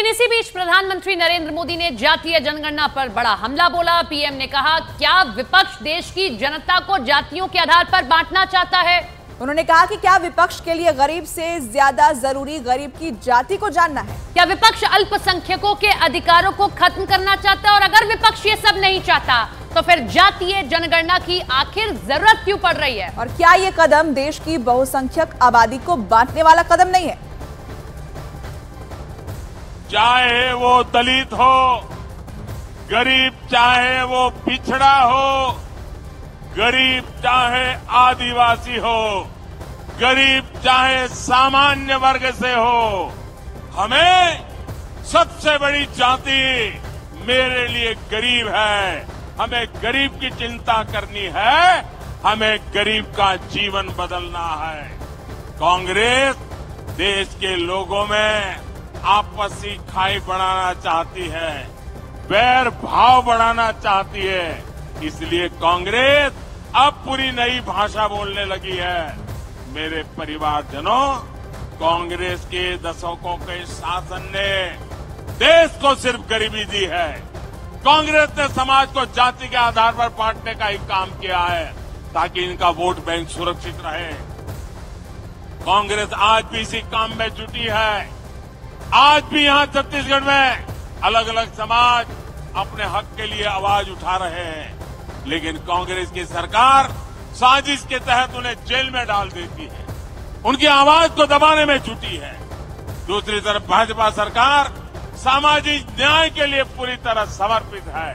लेकिन इसी बीच प्रधानमंत्री नरेंद्र मोदी ने जातीय जनगणना पर बड़ा हमला बोला। पीएम ने कहा, क्या विपक्ष देश की जनता को जातियों के आधार पर बांटना चाहता है? उन्होंने कहा कि क्या विपक्ष के लिए गरीब से ज्यादा जरूरी गरीब की जाति को जानना है? क्या विपक्ष अल्पसंख्यकों के अधिकारों को खत्म करना चाहता है? और अगर विपक्ष ये सब नहीं चाहता तो फिर जातीय जनगणना की आखिर जरूरत क्यों पड़ रही है? और क्या ये कदम देश की बहुसंख्यक आबादी को बांटने वाला कदम नहीं है? चाहे वो दलित हो, गरीब चाहे वो पिछड़ा हो, गरीब चाहे आदिवासी हो, गरीब चाहे सामान्य वर्ग से हो, हमें सबसे बड़ी जाति मेरे लिए गरीब है। हमें गरीब की चिंता करनी है, हमें गरीब का जीवन बदलना है। कांग्रेस देश के लोगों में आपसी खाई बढ़ाना चाहती है, बैर भाव बढ़ाना चाहती है। इसलिए कांग्रेस अब पूरी नई भाषा बोलने लगी है। मेरे परिवारजनों, कांग्रेस के दशकों के शासन ने देश को सिर्फ गरीबी दी है। कांग्रेस ने समाज को जाति के आधार पर बांटने का ही काम किया है ताकि इनका वोट बैंक सुरक्षित रहे। कांग्रेस आज भी इसी काम में जुटी है। आज भी यहां छत्तीसगढ़ में अलग अलग समाज अपने हक के लिए आवाज उठा रहे हैं, लेकिन कांग्रेस की सरकार साजिश के तहत उन्हें जेल में डाल देती है, उनकी आवाज को दबाने में जुटी है। दूसरी तरफ भाजपा सरकार सामाजिक न्याय के लिए पूरी तरह समर्पित है।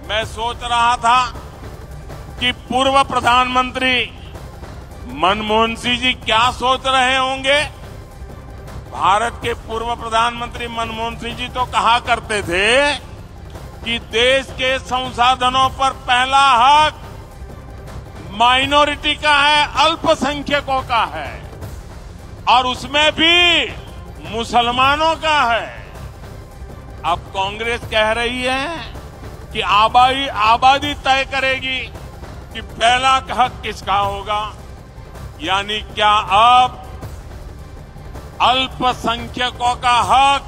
मैं सोच रहा था कि पूर्व प्रधानमंत्री मनमोहन सिंह जी क्या सोच रहे होंगे। भारत के पूर्व प्रधानमंत्री मनमोहन सिंह जी तो कहा करते थे कि देश के संसाधनों पर पहला हक माइनॉरिटी का है, अल्पसंख्यकों का है, और उसमें भी मुसलमानों का है। अब कांग्रेस कह रही है कि आबादी तय करेगी कि पहला हक किसका होगा। यानी क्या अब अल्पसंख्यकों का हक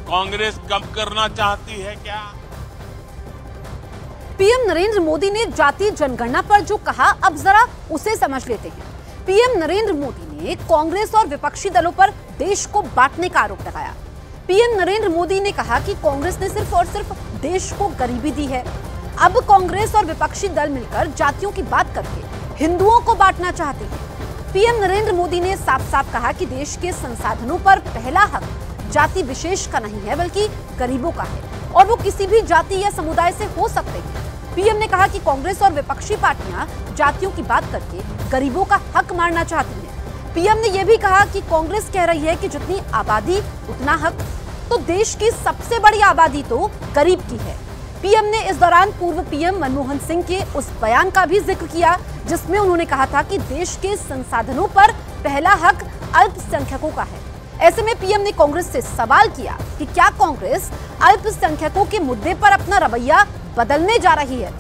कांग्रेस कम करना चाहती है क्या? पीएम नरेंद्र मोदी ने जातीय जनगणना पर जो कहा, अब जरा उसे समझ लेते हैं। पीएम नरेंद्र मोदी ने कांग्रेस और विपक्षी दलों पर देश को बांटने का आरोप लगाया। पीएम नरेंद्र मोदी ने कहा कि कांग्रेस ने सिर्फ और सिर्फ देश को गरीबी दी है। अब कांग्रेस और विपक्षी दल मिलकर जातियों की बात करके हिंदुओं को बांटना चाहते हैं। पीएम नरेंद्र मोदी ने साफ साफ कहा कि देश के संसाधनों पर पहला हक जाति विशेष का नहीं है, बल्कि गरीबों का है, और वो किसी भी जाति या समुदाय से हो सकते हैं। पीएम ने कहा कि कांग्रेस और विपक्षी पार्टियां जातियों की बात करके गरीबों का हक मारना चाहती हैं। पीएम ने यह भी कहा कि कांग्रेस कह रही है कि जितनी आबादी उतना हक, तो देश की सबसे बड़ी आबादी तो गरीब की है। पीएम ने इस दौरान पूर्व पीएम मनमोहन सिंह के उस बयान का भी जिक्र किया जिसमें उन्होंने कहा था कि देश के संसाधनों पर पहला हक अल्पसंख्यकों का है। ऐसे में पीएम ने कांग्रेस से सवाल किया कि क्या कांग्रेस अल्पसंख्यकों के मुद्दे पर अपना रवैया बदलने जा रही है।